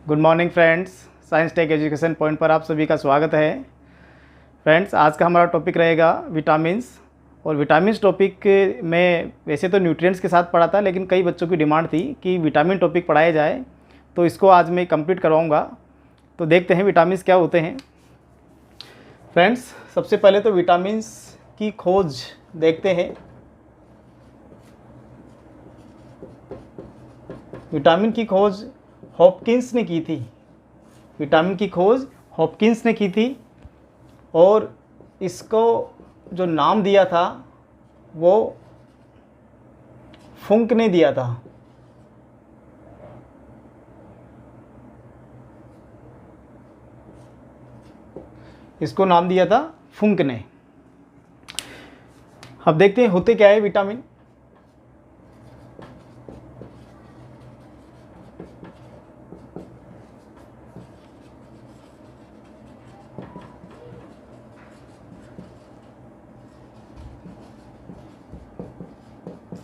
Good morning friends, science tech education point पर आप सभी का स्वागत है। फ्रेंड्स, आज का हमारा टॉपिक रहेगा विटामिन्स। और विटामिन्स टॉपिक में वैसे तो न्यूट्रिएंट्स के साथ पढ़ा था, लेकिन कई बच्चों की डिमांड थी कि विटामिन टॉपिक पढ़ाया जाए, तो इसको आज मैं कंप्लीट करवाऊँगा। तो देखते हैं विटामिन्स क्या होते हैं। फ्रेंड्स, सबसे पहले तो विटामिन्स की खोज देखते हैं। विटामिन की खोज हॉपकिंस ने की थी। विटामिन की खोज हॉपकिंस ने की थी और इसको जो नाम दिया था वो फुंक ने दिया था। इसको नाम दिया था फुंक ने। अब देखते हैं होते क्या है विटामिन।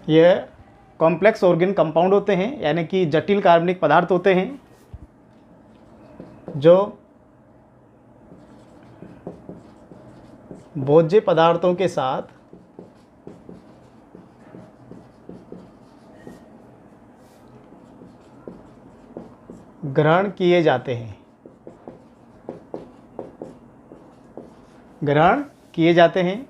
यह कॉम्प्लेक्स ऑर्गेनिक कंपाउंड होते हैं, यानी कि जटिल कार्बनिक पदार्थ होते हैं जो भोज्य पदार्थों के साथ ग्रहण किए जाते हैं। ग्रहण किए जाते हैं।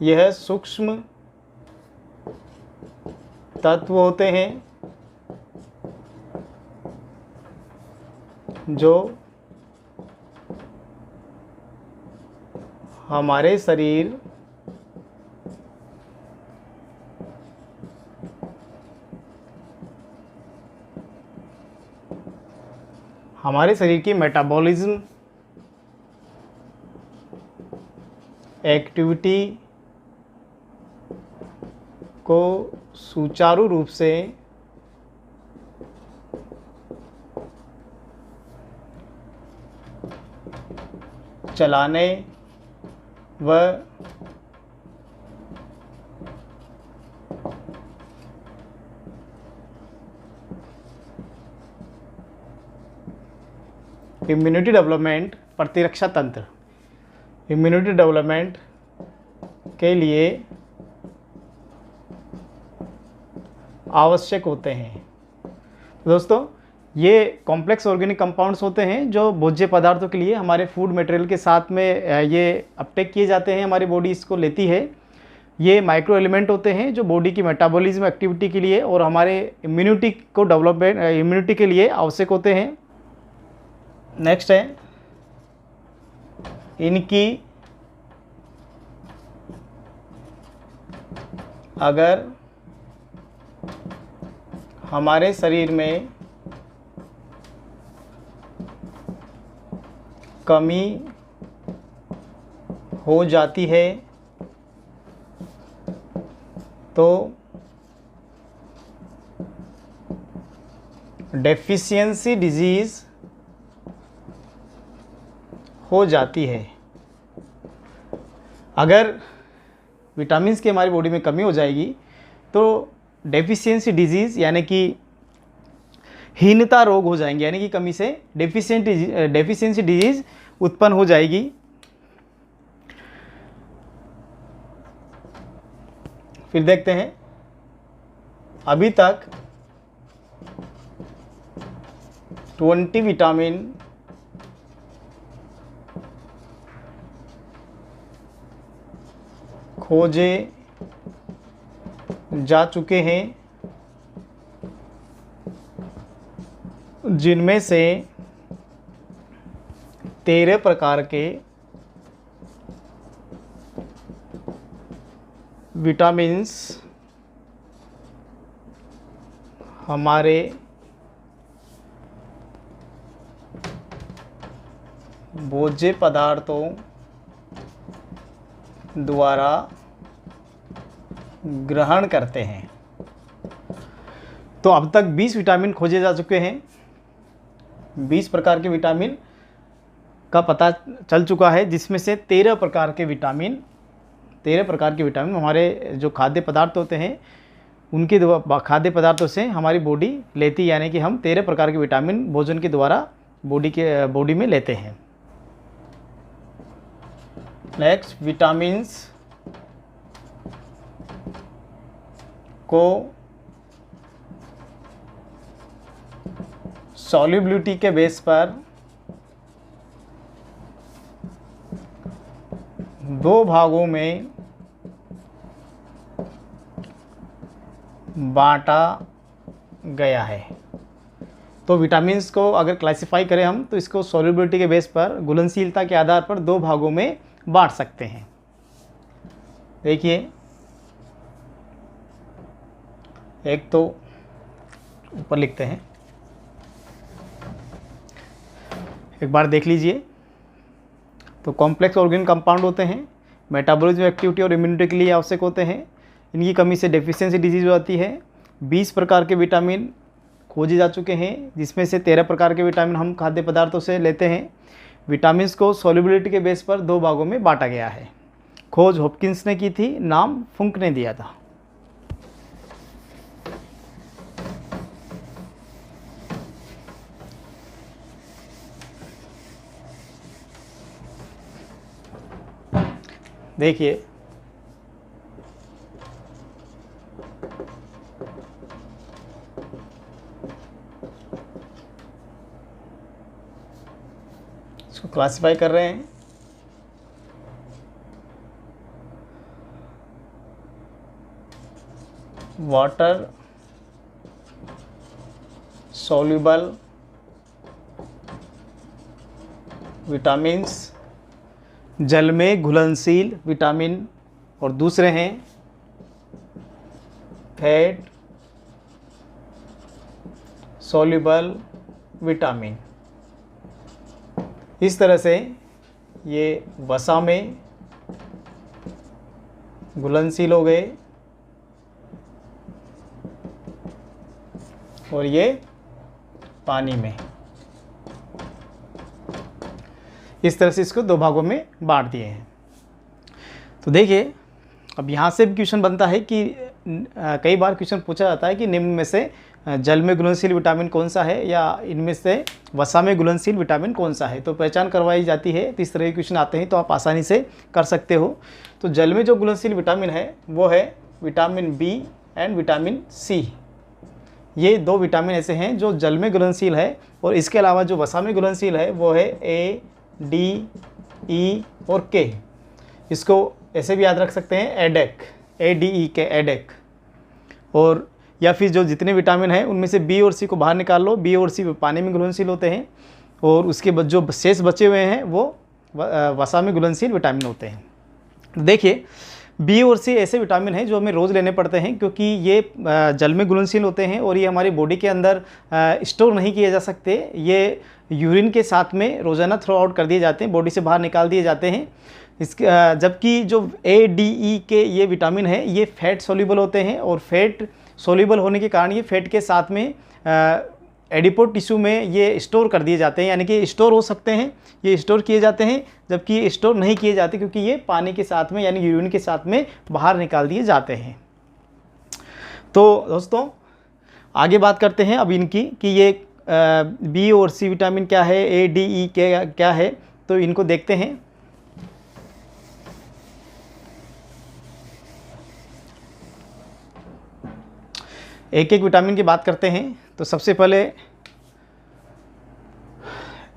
यह सूक्ष्म तत्व होते हैं जो हमारे शरीर की मेटाबॉलिज्म एक्टिविटी को सुचारू रूप से चलाने व इम्यूनिटी डेवलपमेंट, प्रतिरक्षा तंत्र, इम्यूनिटी डेवलपमेंट के लिए आवश्यक होते हैं। दोस्तों, ये कॉम्प्लेक्स ऑर्गेनिक कंपाउंड्स होते हैं जो भोज्य पदार्थों के लिए हमारे फूड मटेरियल के साथ में ये अपटेक किए जाते हैं, हमारी बॉडी इसको लेती है। ये माइक्रो एलिमेंट होते हैं जो बॉडी की मेटाबॉलिज्म एक्टिविटी के लिए और हमारे इम्यूनिटी के लिए आवश्यक होते हैं। नेक्स्ट है, इनकी अगर हमारे शरीर में कमी हो जाती है तो डेफिशिएंसी डिजीज़ हो जाती है। अगर विटामिन्स की हमारी बॉडी में कमी हो जाएगी तो डेफिशिएंसी डिजीज़ यानी कि हीनता रोग हो जाएंगे, यानी कि कमी से डेफिशिएंसी डिजीज़ उत्पन्न हो जाएगी। फिर देखते हैं, अभी तक 20 विटामिन खोजे जा चुके हैं, जिनमें से 13 प्रकार के विटामिन्स हमारे भोज्य पदार्थों द्वारा ग्रहण करते हैं। तो अब तक 20 विटामिन खोजे जा चुके हैं। 20 प्रकार के विटामिन का पता चल चुका है, जिसमें से 13 प्रकार के विटामिन 13 प्रकार के विटामिन हमारे जो खाद्य पदार्थ होते हैं उनके खाद्य पदार्थों से हमारी बॉडी लेती है, यानी कि हम 13 प्रकार के विटामिन भोजन के द्वारा बॉडी में लेते हैं। नेक्स्ट, विटामिन्स को सॉल्युबिलिटी के बेस पर 2 भागों में बांटा गया है। तो विटामिन्स को अगर क्लासिफाई करें हम तो इसको सॉल्युबिलिटी के बेस पर, घुलनशीलता के आधार पर 2 भागों में बांट सकते हैं। देखिए, एक तो ऊपर लिखते हैं, एक बार देख लीजिए। तो कॉम्प्लेक्स ऑर्गेनिक कंपाउंड होते हैं, मेटाबॉलिज्म, एक्टिविटी और इम्यूनिटी के लिए आवश्यक होते हैं। इनकी कमी से डेफिशिएंसी डिजीज हो जाती है। 20 प्रकार के विटामिन खोजे जा चुके हैं, जिसमें से 13 प्रकार के विटामिन हम खाद्य पदार्थों से लेते हैं। विटामिन्स को सॉल्युबिलिटी के बेस पर 2 भागों में बांटा गया है। खोज हॉपकिंस ने की थी, नाम फुंक ने दिया था। देखिए, इसको क्लासिफाई कर रहे हैं। वाटर सॉल्युबल विटामिन्स, जल में घुलनशील विटामिन, और दूसरे हैं फैट सॉल्युबल विटामिन। इस तरह से ये वसा में घुलनशील हो गए और ये पानी में। इस तरह से इसको 2 भागों में बांट दिए हैं। तो देखिए, अब यहाँ से भी क्वेश्चन बनता है कि कई बार क्वेश्चन पूछा जाता है कि निम्न में से जल में घुलनशील विटामिन कौन सा है या इनमें से वसा में घुलनशील विटामिन कौन सा है। तो पहचान करवाई जाती है। तो इस तरह के क्वेश्चन आते हैं तो आप आसानी से कर सकते हो। तो जल में जो घुलनशील विटामिन है वो है vitamin B and vitamin C. ये 2 विटामिन ऐसे हैं जो जल में घुलनशील है, और इसके अलावा जो वसा में घुलनशील है वो है ए, डी, ई और के। इसको ऐसे भी याद रख सकते हैं, एडेक, ADEK, एडेक। और या फिर जो जितने विटामिन हैं उनमें से बी और सी को बाहर निकाल लो। बी और सी पानी में घुलनशील होते हैं, और उसके बाद जो शेष बचे हुए हैं वो वसा में घुलनशील विटामिन होते हैं। देखिए, बी और सी ऐसे विटामिन हैं जो हमें रोज़ लेने पड़ते हैं, क्योंकि ये जल में घुलनशील होते हैं और ये हमारी बॉडी के अंदर स्टोर नहीं किए जा सकते। ये यूरिन के साथ में रोज़ाना थ्रो आउट कर दिए जाते हैं, बॉडी से बाहर निकाल दिए जाते हैं। इसके जबकि जो ADE के ये विटामिन है ये फैट सोल्यूबल होते हैं, और फैट सोल्यूबल होने के कारण ये फैट के साथ में एडिपोज टिश्यू में ये स्टोर कर दिए जाते हैं, यानी कि स्टोर हो सकते हैं, ये स्टोर किए जाते हैं। जबकि ये स्टोर नहीं किए जाते क्योंकि ये पानी के साथ में यानी यूरिन के साथ में बाहर निकाल दिए जाते हैं। तो दोस्तों, आगे बात करते हैं अब इनकी कि ये बी और सी विटामिन क्या है, ADE क्या है, तो इनको देखते हैं। एक एक विटामिन की बात करते हैं। तो सबसे पहले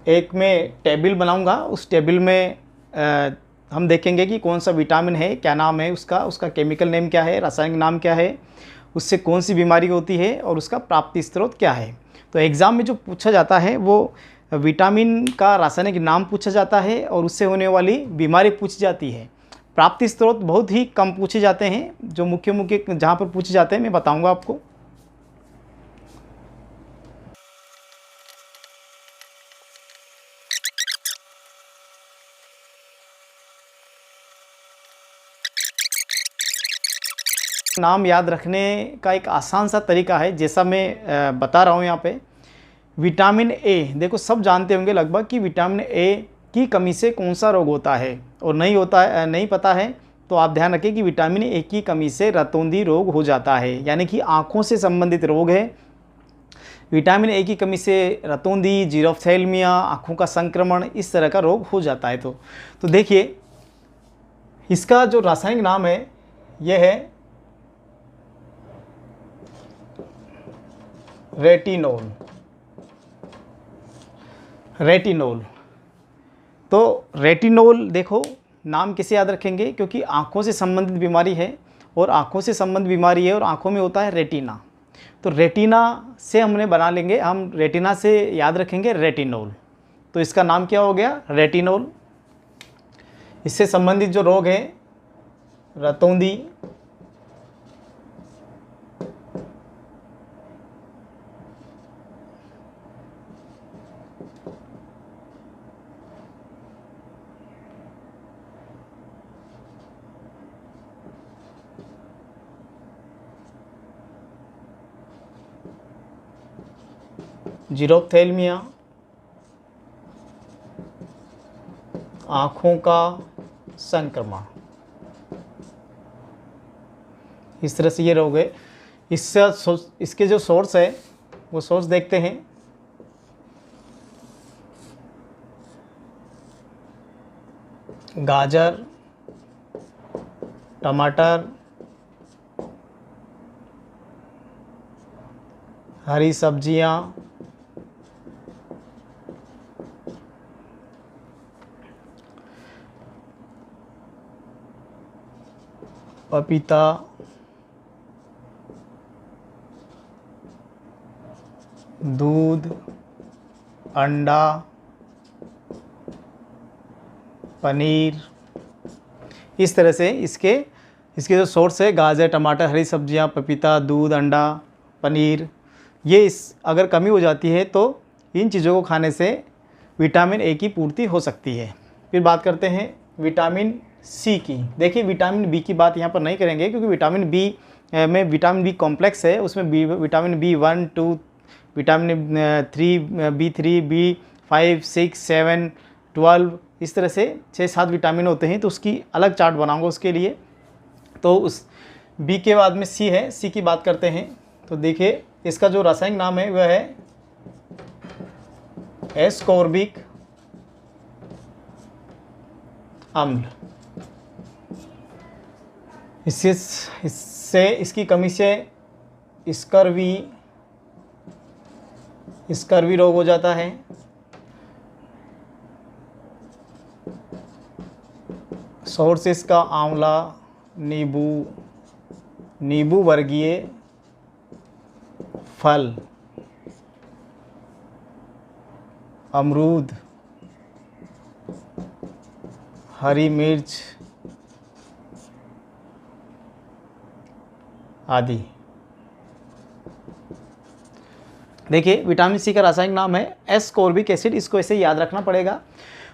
एक मैं टेबल बनाऊंगा, उस टेबल में हम देखेंगे कि कौन सा विटामिन है, क्या नाम है उसका केमिकल नेम क्या है, रासायनिक नाम क्या है, उससे कौन सी बीमारी होती है और उसका प्राप्ति स्रोत क्या है। तो एग्ज़ाम में जो पूछा जाता है वो विटामिन का रासायनिक नाम पूछा जाता है और उससे होने वाली बीमारी पूछी जाती है। प्राप्ति स्रोत बहुत ही कम पूछे जाते हैं, जो मुख्य जहाँ पर पूछे जाते हैं मैं बताऊँगा आपको। नाम याद रखने का एक आसान सा तरीका है, जैसा मैं बता रहा हूँ यहाँ पे। विटामिन ए, देखो सब जानते होंगे लगभग कि विटामिन ए की कमी से कौन सा रोग होता है, और नहीं पता है तो आप ध्यान रखें कि विटामिन ए की कमी से रतौंधी रोग हो जाता है, यानी कि आँखों से संबंधित रोग है। विटामिन ए की कमी से रतौंधी, जीरोफ्थैल्मिया, आँखों का संक्रमण, इस तरह का रोग हो जाता है। तो देखिए इसका जो रासायनिक नाम है यह है रेटिनोल। रेटिनोल, तो रेटिनोल देखो नाम कैसे याद रखेंगे, क्योंकि आँखों से संबंधित बीमारी है और आँखों से संबंधित बीमारी है और आँखों में होता है रेटिना। तो रेटिना से हमने बना लेंगे, हम रेटिना से याद रखेंगे रेटिनोल। तो इसका नाम क्या हो गया? रेटिनोल। इससे संबंधित जो रोग है रतौंधी, जीरोफ्थैल्मिया, आँखों का संक्रमण, इस तरह से ये रोग है। इसके जो सोर्स है वो सोर्स देखते हैं। गाजर, टमाटर, हरी सब्जियां, पपीता, दूध, अंडा, पनीर, इस तरह से इसके जो सोर्स है गाजर, टमाटर, हरी सब्जियां, पपीता, दूध, अंडा, पनीर, ये अगर कमी हो जाती है तो इन चीज़ों को खाने से विटामिन ए की पूर्ति हो सकती है। फिर बात करते हैं विटामिन सी की। देखिए विटामिन बी की बात यहाँ पर नहीं करेंगे, क्योंकि विटामिन बी में विटामिन बी कॉम्प्लेक्स है, उसमें vitamin B1, 2, vitamin 3, B3, B5, 6, 7, 12, इस तरह से 6-7 विटामिन होते हैं। तो उसकी अलग चार्ट बनाऊंगा उसके लिए। तो उस बी के बाद में सी है, सी की बात करते हैं। तो देखिए इसका जो रासायनिक नाम है वह है एस्कॉर्बिक अम्ल। इससे इसकी कमी से स्कर्वी रोग हो जाता है। सोर्सेस का आंवला, नींबू वर्गीय फल, अमरूद, हरी मिर्च आदि। देखिए विटामिन सी का रासायनिक नाम है एस्कॉर्बिक एसिड, इसको ऐसे याद रखना पड़ेगा।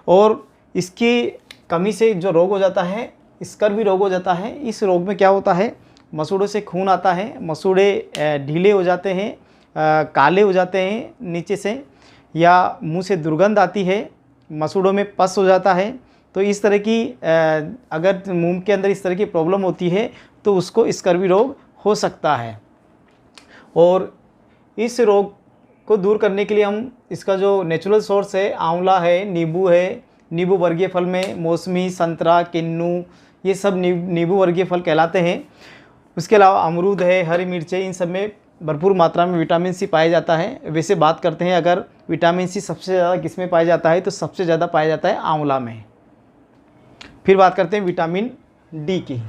और इसकी कमी से जो रोग हो जाता है स्कर्वी रोग हो जाता है। इस रोग में क्या होता है, मसूड़ों से खून आता है, मसूड़े ढीले हो जाते हैं, काले हो जाते हैं नीचे से, या मुंह से दुर्गंध आती है, मसूड़ों में पस हो जाता है। तो इस तरह की अगर मुंह के अंदर इस तरह की प्रॉब्लम होती है तो उसको स्कर्वी रोग हो सकता है। और इस रोग को दूर करने के लिए हम इसका जो नेचुरल सोर्स है आंवला है, नींबू वर्गीय फल में मौसमी, संतरा, किन्नू, ये सब नींबू वर्गीय फल कहलाते हैं। उसके अलावा अमरूद है, हरी मिर्चें, इन सब में भरपूर मात्रा में विटामिन सी पाया जाता है। वैसे बात करते हैं अगर विटामिन सी सबसे ज़्यादा किस में पाया जाता है, तो सबसे ज़्यादा पाया जाता है आंवला में। फिर बात करते हैं विटामिन डी की।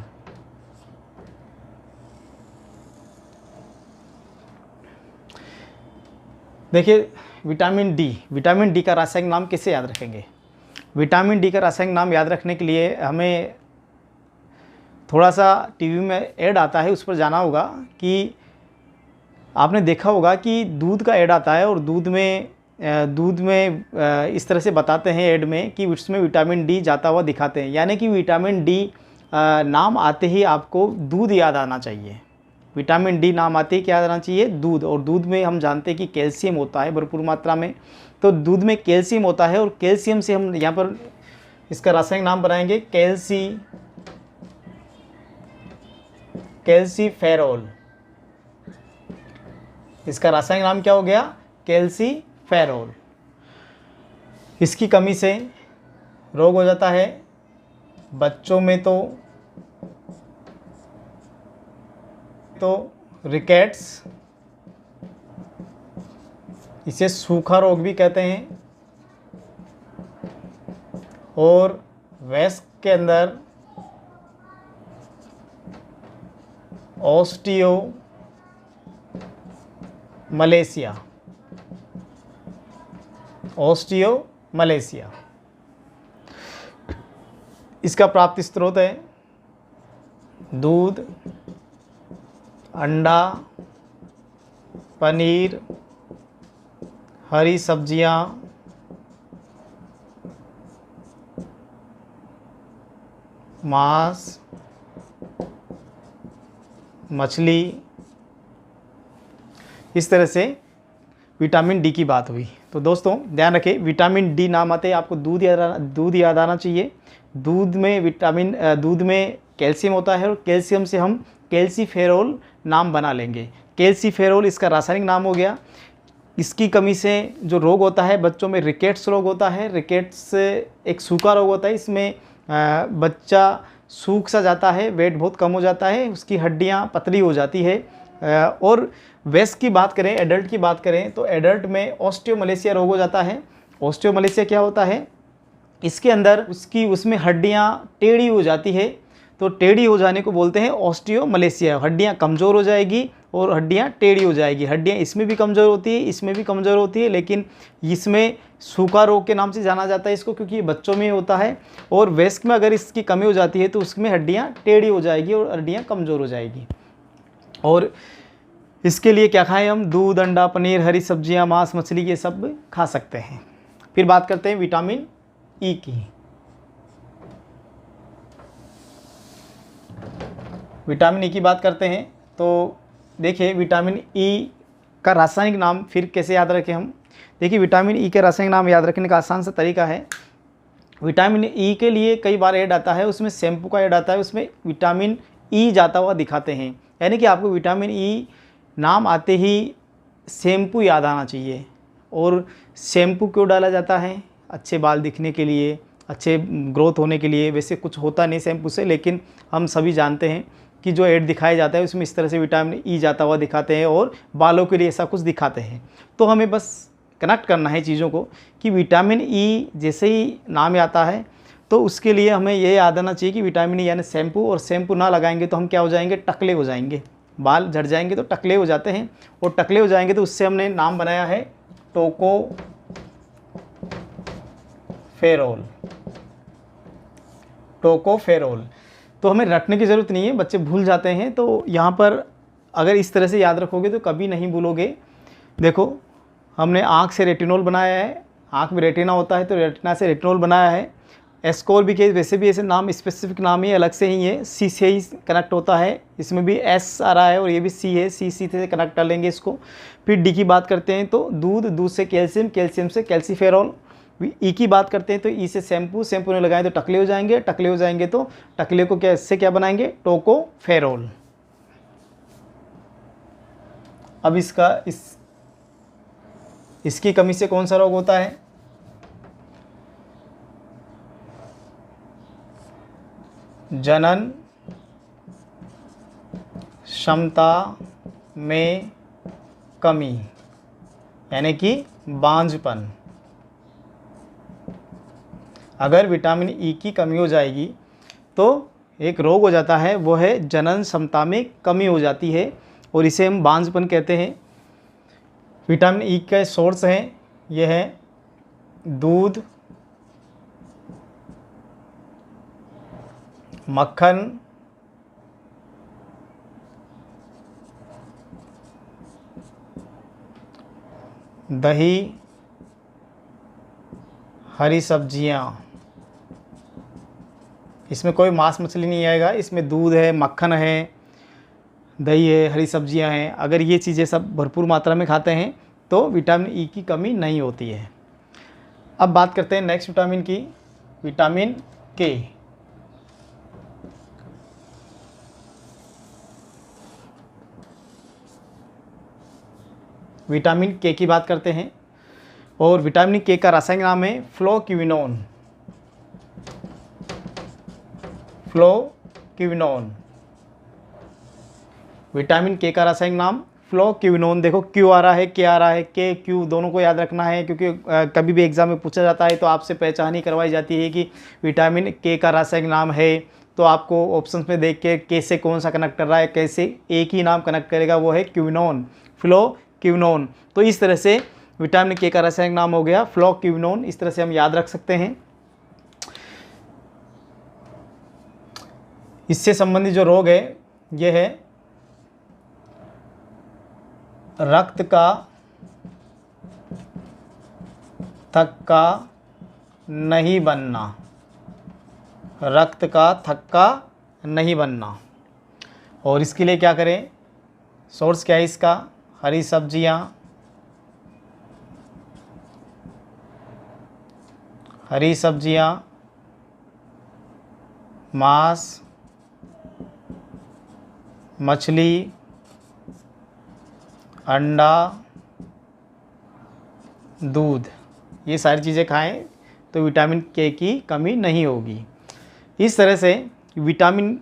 देखिए विटामिन डी का रासायनिक नाम कैसे याद रखेंगे। विटामिन डी का रासायनिक नाम याद रखने के लिए हमें थोड़ा सा टीवी में ऐड आता है, उस पर जाना होगा। कि आपने देखा होगा कि दूध का ऐड आता है और दूध में इस तरह से बताते हैं ऐड में कि उसमें विटामिन डी जाता हुआ दिखाते हैं। यानी कि विटामिन डी नाम आते ही आपको दूध याद आना चाहिए। विटामिन डी नाम आते ही क्या आना चाहिए, दूध। और दूध में हम जानते हैं कि कैल्शियम होता है भरपूर मात्रा में। तो दूध में कैल्शियम होता है और कैल्शियम से हम यहाँ पर इसका रासायनिक नाम बनाएंगे कैल्सीफेरोल। इसका रासायनिक नाम क्या हो गया? कैल्सीफेरोल। इसकी कमी से रोग हो जाता है बच्चों में तो रिकेट्स, इसे सूखा रोग भी कहते हैं, और वयस्क के अंदर ऑस्टियो मलेशिया। Osteo Malaysia. इसका प्राप्ति स्रोत है दूध, अंडा, पनीर, हरी सब्जियां, मांस, मछली। इस तरह से विटामिन डी की बात हुई। तो दोस्तों ध्यान रखें, विटामिन डी नाम आते ही आपको दूध याद आना चाहिए। दूध में कैल्शियम होता है, और कैल्शियम से हम कैल्सीफेरोल नाम बना लेंगे। कैल्सीफेरोल इसका रासायनिक नाम हो गया। इसकी कमी से जो रोग होता है बच्चों में, रिकेट्स रोग होता है। रिकेट्स एक सूखा रोग होता है। इसमें बच्चा सूख सा जाता है, वेट बहुत कम हो जाता है, उसकी हड्डियां पतली हो जाती है। और वयस्क की बात करें, एडल्ट की बात करें, तो एडल्ट में ऑस्टियोमलेशिया रोग हो जाता है। ऑस्टियोमलेशिया क्या होता है? इसके अंदर उसमें हड्डियां टेढ़ी हो जाती है, तो टेढ़ी हो जाने को बोलते हैं ऑस्टियोमलेशिया। हड्डियां कमज़ोर हो जाएगी और हड्डियां टेढ़ी हो जाएगी। हड्डियां इसमें भी कमज़ोर होती है, इसमें भी कमज़ोर होती है, लेकिन इसमें सूखा रोग के नाम से जाना जाता है इसको, क्योंकि ये बच्चों में होता है। और वयस्क में अगर इसकी कमी हो जाती है तो उसमें हड्डियां टेढ़ी हो जाएगी और हड्डियां कमज़ोर हो जाएगी। और इसके लिए क्या खाएं हम? दूध, अंडा, पनीर, हरी सब्जियां, मांस, मछली, ये सब खा सकते हैं। फिर बात करते हैं विटामिन ई की। विटामिन ई की बात करते हैं तो देखिए, विटामिन ई का रासायनिक नाम फिर कैसे याद रखें हम? देखिए, विटामिन ई के रासायनिक नाम याद रखने का आसान सा तरीका है। विटामिन ई के लिए कई बार ऐड आता है, उसमें शैम्पू का ऐड आता है, उसमें विटामिन ई जाता हुआ दिखाते हैं। यानी कि आपको विटामिन ई नाम आते ही शैम्पू याद आना चाहिए। और शैम्पू क्यों डाला जाता है? अच्छे बाल दिखने के लिए, अच्छे ग्रोथ होने के लिए। वैसे कुछ होता नहीं शैम्पू से, लेकिन हम सभी जानते हैं कि जो ऐड दिखाया जाता है उसमें इस तरह से विटामिन ई जाता हुआ दिखाते हैं, और बालों के लिए ऐसा कुछ दिखाते हैं। तो हमें बस कनेक्ट करना है चीज़ों को कि विटामिन ई जैसे ही नाम आता है तो उसके लिए हमें ये याद आना चाहिए कि विटामिन ई यानी शैम्पू। और शैम्पू ना लगाएंगे तो हम क्या हो जाएंगे? टकले हो जाएंगे। बाल झड़ जाएंगे तो टकले हो जाते हैं, और टकले हो जाएंगे तो उससे हमने नाम बनाया है टोकोफेरोल। टोकोफेरोल। तो हमें रटने की ज़रूरत नहीं है, बच्चे भूल जाते हैं। तो यहाँ पर अगर इस तरह से याद रखोगे तो कभी नहीं भूलोगे। देखो, हमने आँख से रेटिनॉल बनाया है, आँख में रेटिना होता है तो रेटिना से रेटिनॉल बनाया है। एस्कोर भी के वैसे भी ऐसे नाम, स्पेसिफिक नाम ही अलग से ही है, सी से ही कनेक्ट होता है। इसमें भी एस आ रहा है और ये भी सी है, सी से कनेक्ट कर लेंगे इसको। फिर डी की बात करते हैं तो दूध, दूध से कैल्शियम, कैल्शियम से कैल्सीफेरोल। ई की बात करते हैं तो ई से शैम्पू, शैम्पू ने लगाएं तो टकले हो जाएंगे, टकले हो जाएंगे तो टकले को क्या इससे क्या बनाएंगे? टोकोफेरोल। अब इसकी कमी से कौन सा रोग होता है? जनन क्षमता में कमी, यानी कि बांझपन। अगर विटामिन ई की कमी हो जाएगी तो एक रोग हो जाता है, वो है जनन क्षमता में कमी हो जाती है, और इसे हम बांझपन कहते हैं। विटामिन ई के सोर्स हैं, ये है दूध, मक्खन, दही, हरी सब्जियां। इसमें कोई मांस मछली नहीं आएगा, इसमें दूध है, मक्खन है, दही है, हरी सब्जियां हैं। अगर ये चीज़ें सब भरपूर मात्रा में खाते हैं तो विटामिन ई की कमी नहीं होती है। अब बात करते हैं नेक्स्ट विटामिन की, विटामिन के। विटामिन के की बात करते हैं और विटामिन के का रासायनिक नाम है फ्लोक्विनोन। फ्लोक्विनोन, विटामिन के का रासायनिक नाम फ्लोक्विनोन। देखो क्यू आ रहा है, के आ रहा है, के क्यू दोनों को याद रखना है, क्योंकि कभी भी एग्जाम में पूछा जाता है तो आपसे पहचान ही करवाई जाती है कि विटामिन के का रासायनिक नाम है, तो आपको ऑप्शंस में देख के से कौन सा कनेक्ट कर रहा है, कैसे एक ही नाम कनेक्ट करेगा, वो है क्विनोन, फ्लोक्विनोन। तो इस तरह से विटामिन के का रासायनिक नाम हो गया फ्लोक्विनोन, इस तरह से हम याद रख सकते हैं। इससे संबंधित जो रोग है यह है रक्त का थक्का नहीं बनना, रक्त का थक्का नहीं बनना। और इसके लिए क्या करें, सोर्स क्या है इसका, हरी सब्जियां, हरी सब्जियां, मांस, मछली, अंडा, दूध, ये सारी चीज़ें खाएं तो विटामिन के की कमी नहीं होगी। इस तरह से विटामिन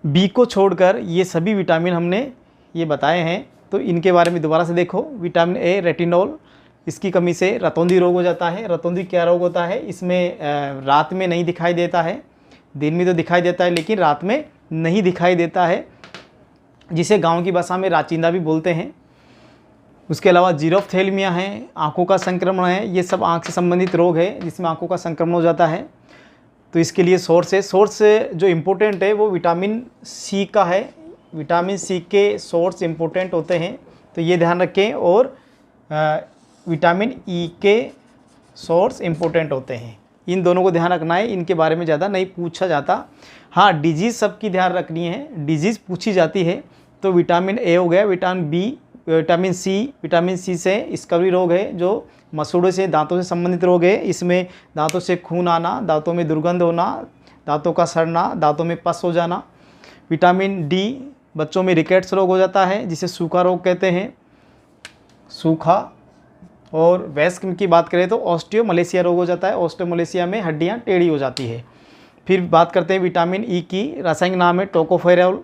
बी को छोड़कर ये सभी विटामिन हमने ये बताए हैं, तो इनके बारे में दोबारा से देखो। विटामिन ए रेटिनॉल, इसकी कमी से रतौंधी रोग हो जाता है। रतौंधी क्या रोग होता है, इसमें रात में नहीं दिखाई देता है, दिन में तो दिखाई देता है लेकिन रात में नहीं दिखाई देता है, जिसे गांव की भाषा में राचिंदा भी बोलते हैं। उसके अलावा जीरोफ्थेल्मिया है, आंखों का संक्रमण है, ये सब आंख से संबंधित रोग है जिसमें आंखों का संक्रमण हो जाता है। तो इसके लिए सोर्स है, सोर्स जो इम्पोर्टेंट है वो विटामिन सी का है। विटामिन सी के सोर्स इम्पोर्टेंट होते हैं, तो ये ध्यान रखें। और विटामिन ई के सोर्स इम्पोर्टेंट होते हैं, इन दोनों को ध्यान रखना है, इनके बारे में ज़्यादा नहीं पूछा जाता। हाँ, डिजीज़ सबकी ध्यान रखनी है, डिजीज़ पूछी जाती है। तो विटामिन ए हो गया, विटामिन बी, विटामिन सी से स्कर्वी रोग है, जो मसूड़ों से, दांतों से संबंधित रोग है। इसमें दांतों से खून आना, दांतों में दुर्गंध होना, दांतों का सड़ना, दांतों में पस हो जाना। विटामिन डी, बच्चों में रिकेट्स रोग हो जाता है जिसे सूखा रोग कहते हैं, सूखा। और वयस्क की बात करें तो ऑस्टियोमलेशिया रोग हो जाता है, ऑस्टियोमलेशिया में हड्डियाँ टेढ़ी हो जाती है। फिर बात करते हैं विटामिन ई की, रासायनिक नाम है टोकोफेरॉल।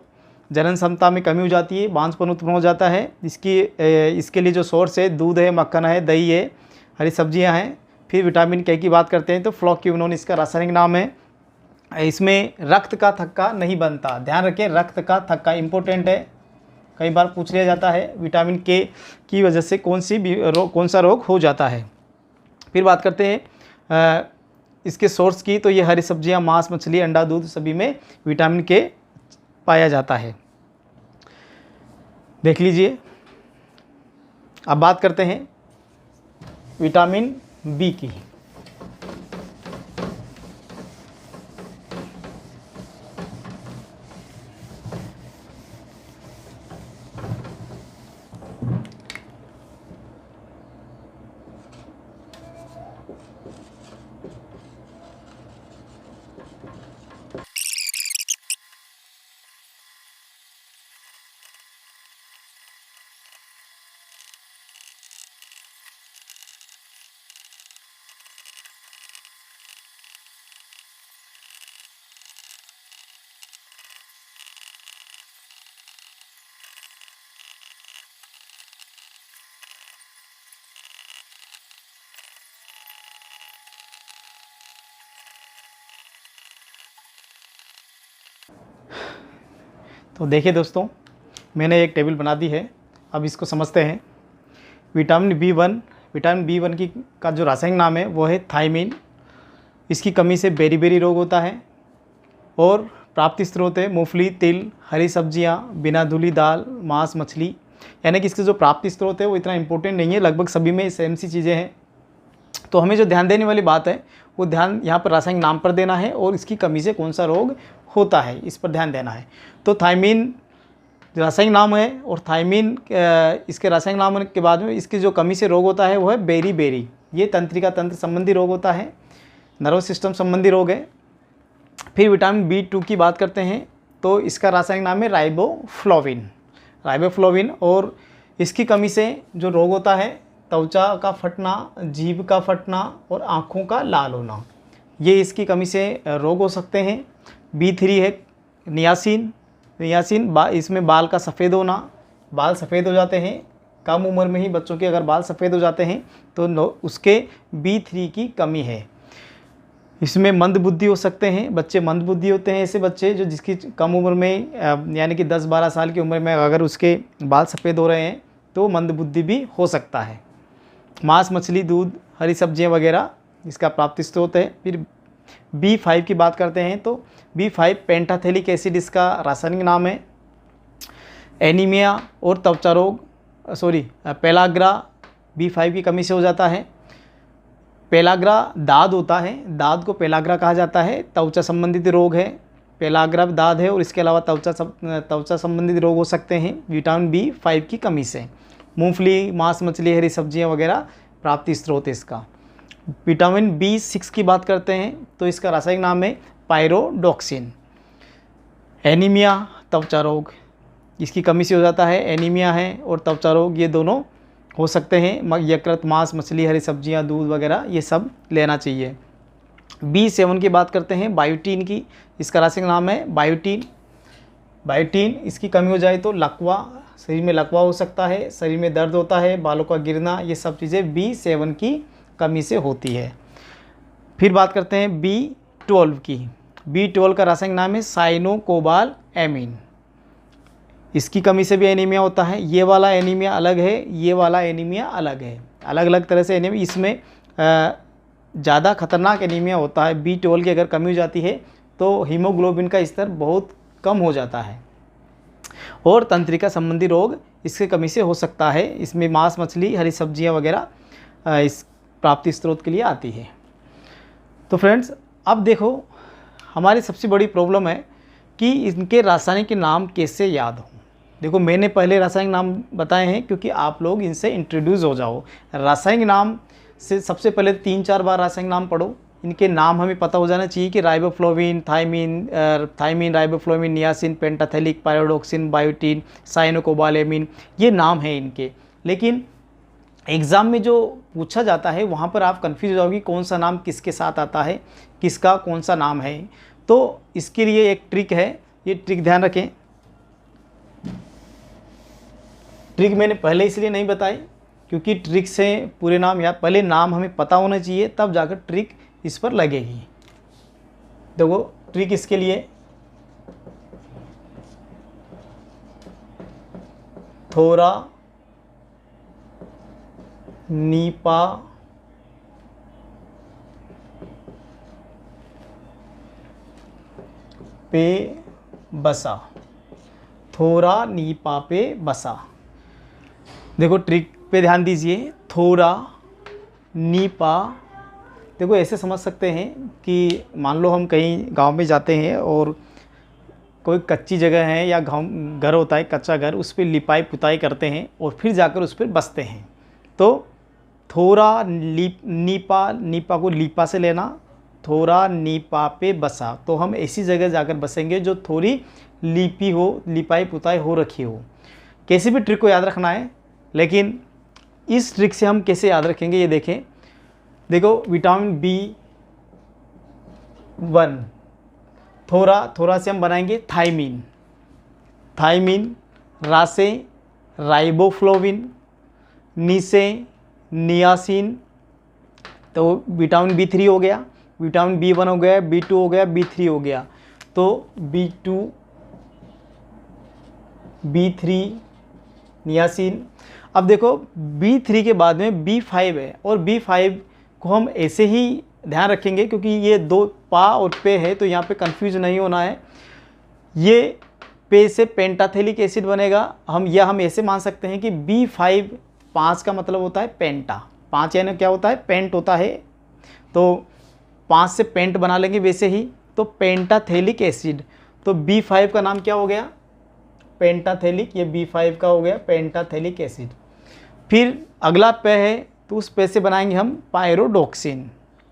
जनन क्षमता में कमी हो जाती है, बांझपन उत्पन्न हो जाता है। इसके लिए जो सोर्स है दूध है, मक्खन है, दही है, हरी सब्जियां हैं। फिर विटामिन के की बात करते हैं तो फ्लोक्विनोन इसका रासायनिक नाम है। इसमें रक्त का थक्का नहीं बनता, ध्यान रखें, रक्त का थक्का इंपॉर्टेंट है, कई बार पूछ लिया जाता है विटामिन के की वजह से कौन सा रोग हो जाता है। फिर बात करते हैं इसके सोर्स की, तो ये हरी सब्जियां, मांस, मछली, अंडा, दूध सभी में विटामिन के पाया जाता है। देख लीजिए। अब बात करते हैं विटामिन बी की। तो देखिए दोस्तों, मैंने एक टेबल बना दी है, अब इसको समझते हैं। विटामिन बी वन की का जो रासायनिक नाम है वो है थायमीन। इसकी कमी से बेरी रोग होता है। और प्राप्ति स्रोत है मूंगफली, तिल, हरी सब्जियां, बिना धुली दाल, मांस, मछली। यानी कि इसके जो प्राप्ति स्रोत है वो इतना इंपॉर्टेंट नहीं है, लगभग सभी में सेम सी चीज़ें हैं। तो हमें जो ध्यान देने वाली बात है वो ध्यान यहाँ पर रासायनिक नाम पर देना है और इसकी कमी से कौन सा रोग होता है इस पर ध्यान देना है। तो थायमीन रासायनिक नाम है और थायमीन इसके रासायनिक नाम के बाद में इसकी जो कमी से रोग होता है वो है बेरी। ये तंत्रिका तंत्र संबंधी रोग होता है, नर्वस सिस्टम संबंधी रोग है। फिर विटामिन B2 की बात करते हैं तो इसका रासायनिक नाम है राइबोफ्लाविन। और इसकी कमी से जो रोग होता है त्वचा का फटना, जीभ का फटना और आँखों का लाल होना, ये इसकी कमी से रोग हो सकते हैं। B3 है नियासिन। इसमें बाल का सफ़ेद होना, बाल सफ़ेद हो जाते हैं कम उम्र में ही बच्चों के अगर बाल सफ़ेद हो जाते हैं तो उसके B3 की कमी है। इसमें मंद बुद्धि हो सकते हैं, बच्चे मंद बुद्धि होते हैं, ऐसे बच्चे जो जिसकी कम उम्र में यानी कि 10-12 साल की उम्र में अगर उसके बाल सफ़ेद हो रहे हैं तो मंद बुद्धि भी हो सकता है। मांस, मछली, दूध, हरी सब्जियां वगैरह इसका प्राप्ति स्रोत है। फिर B5 की बात करते हैं तो B5 पेंटाथेलिक एसिड इसका रासायनिक नाम है। एनीमिया और त्वचा रोग पेलाग्रा B5 की कमी से हो जाता है। पेलाग्रा दाद होता है, दाद को पेलाग्रा कहा जाता है, त्वचा संबंधित रोग है। पेलाग्रा दाद है और इसके अलावा त्वचा संबंधित रोग हो सकते हैं विटामिन B5 की कमी से। मूंगफली, मांस, मछली, हरी सब्जियां वगैरह प्राप्ति स्रोत है इसका। विटामिन B6 की बात करते हैं तो इसका रासायनिक नाम है पायरोडॉक्सिन। एनीमिया, त्वचा रोग, इसकी कमी से हो जाता है। एनीमिया है और त्वचा रोग ये दोनों हो सकते हैं। यकृत, मांस, मछली, हरी सब्जियां, दूध वगैरह ये सब लेना चाहिए। B7 की बात करते हैं बायोटीन की, इसका रासायनिक नाम है बायोटीन। इसकी कमी हो जाए तो लकवा, शरीर में लकवा हो सकता है, शरीर में दर्द होता है, बालों का गिरना, ये सब चीज़ें B7 की कमी से होती है। फिर बात करते हैं B12 की। B12 का रासायनिक नाम है साइनोकोबालएमीन। इसकी कमी से भी एनीमिया होता है। ये वाला एनीमिया अलग है, ये वाला एनीमिया अलग है, अलग अलग तरह से एनीमिया। इसमें ज़्यादा खतरनाक एनीमिया होता है। B12 की अगर कमी हो जाती है तो हीमोग्लोबिन का स्तर बहुत कम हो जाता है और तंत्रिका संबंधी रोग इसके कमी से हो सकता है। इसमें मांस, मछली, हरी सब्जियां वगैरह इस प्राप्ति स्रोत के लिए आती है। तो फ्रेंड्स, अब देखो हमारी सबसे बड़ी प्रॉब्लम है कि इनके रासायनिक नाम कैसे याद हों। देखो मैंने पहले रासायनिक नाम बताए हैं क्योंकि आप लोग इनसे इंट्रोड्यूस हो जाओ। रासायनिक नाम से सबसे पहले 3-4 बार रासायनिक नाम पढ़ो। इनके नाम हमें पता हो जाना चाहिए कि riboflavin, thiamine, riboflavin, niacin, pantothenic, pyridoxine, biotin, cyanocobalamin, ये नाम है इनके। लेकिन एग्ज़ाम में जो पूछा जाता है वहाँ पर आप कन्फ्यूज हो जाओगे कौन सा नाम किसके साथ आता है, किसका कौन सा नाम है। तो इसके लिए एक ट्रिक है, ये ट्रिक ध्यान रखें। ट्रिक मैंने पहले इसलिए नहीं बताई क्योंकि ट्रिक से पूरे नाम या पहले नाम हमें पता होना चाहिए तब जाकर ट्रिक इस पर लगेगी। देखो ट्रिक इसके लिए थोरा नीपा पे बसा, थोरा नीपा पे बसा। देखो ट्रिक पे ध्यान दीजिए। थोरा नीपा, देखो ऐसे समझ सकते हैं कि मान लो हम कहीं गांव में जाते हैं और कोई कच्ची जगह है या घर होता है कच्चा घर, उस पर लिपाई पुताई करते हैं और फिर जाकर उस पर बसते हैं। तो थोरा नीपा को लीपा से लेना, थोरा नीपा पे बसा, तो हम ऐसी जगह जाकर बसेंगे जो थोड़ी लीपी हो, लिपाई पुताई हो रखी हो। कैसे भी ट्रिक को याद रखना है, लेकिन इस ट्रिक से हम कैसे याद रखेंगे ये देखें। देखो विटामिन B1, थोरा से हम बनाएंगे थाइमीन, रासे राइबोफ्लोविन, नीसे नियासिन, तो विटामिन B3 हो गया, विटामिन B1 हो गया, B2 हो गया, B3 हो गया। तो B2, B3 नियासिन। अब देखो B3 के बाद में B5 है और B5 को हम ऐसे ही ध्यान रखेंगे क्योंकि ये दो पा और पे है तो यहाँ पे कंफ्यूज नहीं होना है। ये पे से पेंटाथेलिक एसिड बनेगा। हम ऐसे मान सकते हैं कि B5, 5 का मतलब होता है पेंटा, 5 यानी क्या होता है, पेंट होता है। तो 5 से पेंट बना लेंगे वैसे ही, तो पेंटाथेलिक एसिड। तो B5 का नाम क्या हो गया, पेंटाथेलिक, ये B5 का हो गया पेंटाथेलिक एसिड। फिर अगला पे है तो उस पे से बनाएंगे हम पायरोडॉक्सिन।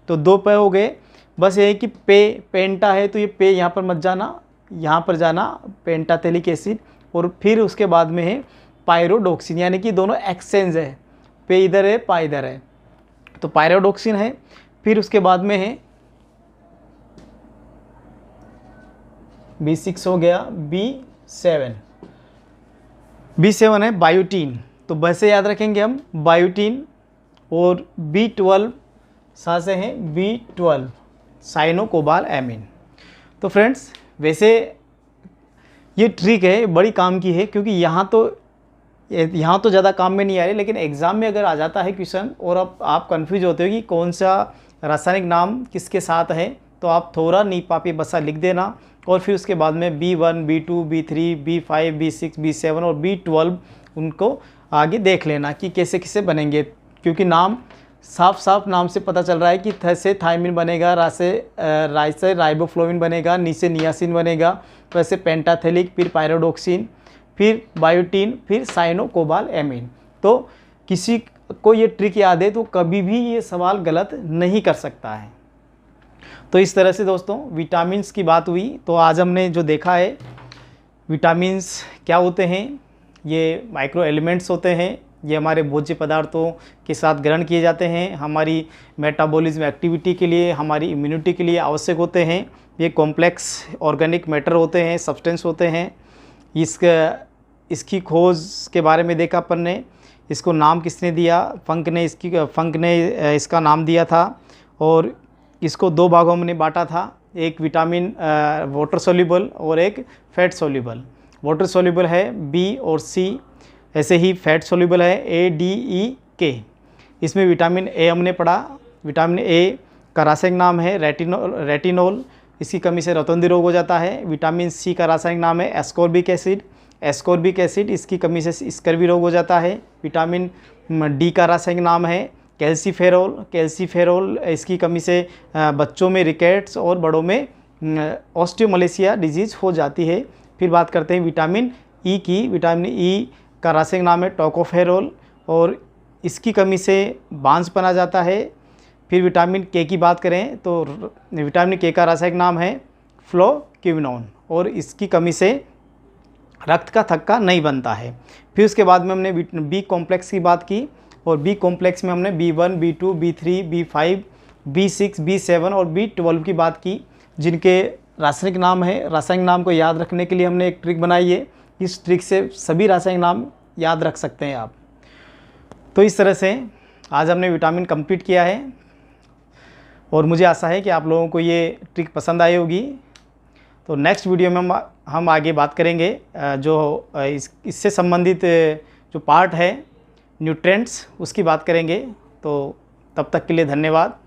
तो 2 पे हो गए। बस ये है कि पेंटा है तो ये पे यहाँ पर मत जाना, यहाँ पर जाना पेंटाथेलिक एसिड। और फिर उसके बाद में है पायरोडोक्सिन, यानी कि दोनों एक्सचेंज है, पे इधर है पा इधर है, तो पायरोडोक्सिन है। फिर उसके बाद में है B6 हो गया, B7 है बायोटीन, तो वैसे याद रखेंगे हम बायोटीन। और B12 साथ से हैं B12 साइनोकोबाल एमीन। तो फ्रेंड्स वैसे ये ट्रिक है, बड़ी काम की है, क्योंकि यहाँ तो ज़्यादा काम में नहीं आ रही, लेकिन एग्ज़ाम में अगर आ जाता है क्वेश्चन और अब आप कंफ्यूज होते हो कि कौन सा रासायनिक नाम किसके साथ है, तो आप थोड़ा नीपापी बसा लिख देना और फिर उसके बाद में B1, B2, B3, B5, B6, B7 और B12 उनको आगे देख लेना कि कैसे कैसे बनेंगे, क्योंकि नाम साफ साफ नाम से पता चल रहा है कि थ से थायमिन बनेगा, रा से राइबोफ्लोविन बनेगा, नी से नियासिन बनेगा, तो ऐसे पेंटाथेलिक, फिर पायरोडोक्सिन, फिर बायोटीन, फिर साइनोकोबाल एमीन। तो किसी को ये ट्रिक याद है तो कभी भी ये सवाल गलत नहीं कर सकता है। तो इस तरह से दोस्तों विटामिन्स की बात हुई। तो आज हमने जो देखा है विटामिन्स क्या होते हैं, ये माइक्रो एलिमेंट्स होते हैं, ये हमारे भोज्य पदार्थों के साथ ग्रहण किए जाते हैं, हमारी मेटाबॉलिज्म एक्टिविटी के लिए, हमारी इम्यूनिटी के लिए आवश्यक होते हैं। ये कॉम्प्लेक्स ऑर्गेनिक मैटर होते हैं, सब्सटेंस होते हैं। इसकी खोज के बारे में देखा अपन ने, इसको नाम किसने दिया, फंक ने इसका नाम दिया था। और इसको दो भागों में बांटा था, एक विटामिन वाटर सोल्यूबल और एक फैट सोल्यूबल। वाटर सोल्यूबल है बी और सी, ऐसे ही फैट सोल्यूबल है ADE-K। इसमें विटामिन ए हमने पढ़ा, विटामिन ए का रासायनिक नाम है रेटिनोल, इसकी कमी से रतौंधी रोग हो जाता है। विटामिन सी का रासायनिक नाम है एस्कॉर्बिक एसिड, इसकी कमी से स्कर्वी रोग हो जाता है। विटामिन डी का रासायनिक नाम है कैल्सीफेरोल, इसकी कमी से बच्चों में रिकेट्स और बड़ों में ऑस्टियोमलेशिया डिजीज़ हो जाती है। फिर बात करते हैं विटामिन ई की। विटामिन ई का रासायनिक नाम है टोकोफेरोल और इसकी कमी से बांझपन आ जाता है। फिर विटामिन के की बात करें तो विटामिन के का रासायनिक नाम है फ्लोक्विनोन और इसकी कमी से रक्त का थक्का नहीं बनता है। फिर उसके बाद में हमने बी कॉम्प्लेक्स की बात की और बी कॉम्प्लेक्स में हमने B1, B2, B3, B5, B6, B7 और B12 की बात की, जिनके रासायनिक नाम है। रासायनिक नाम को याद रखने के लिए हमने एक ट्रिक बनाई है, इस ट्रिक से सभी रासायनिक नाम याद रख सकते हैं आप। तो इस तरह से आज हमने विटामिन कंप्लीट किया है और मुझे आशा है कि आप लोगों को ये ट्रिक पसंद आई होगी। तो नेक्स्ट वीडियो में हम आगे बात करेंगे जो इससे संबंधित जो पार्ट है न्यूट्रिएंट्स, उसकी बात करेंगे। तो तब तक के लिए धन्यवाद।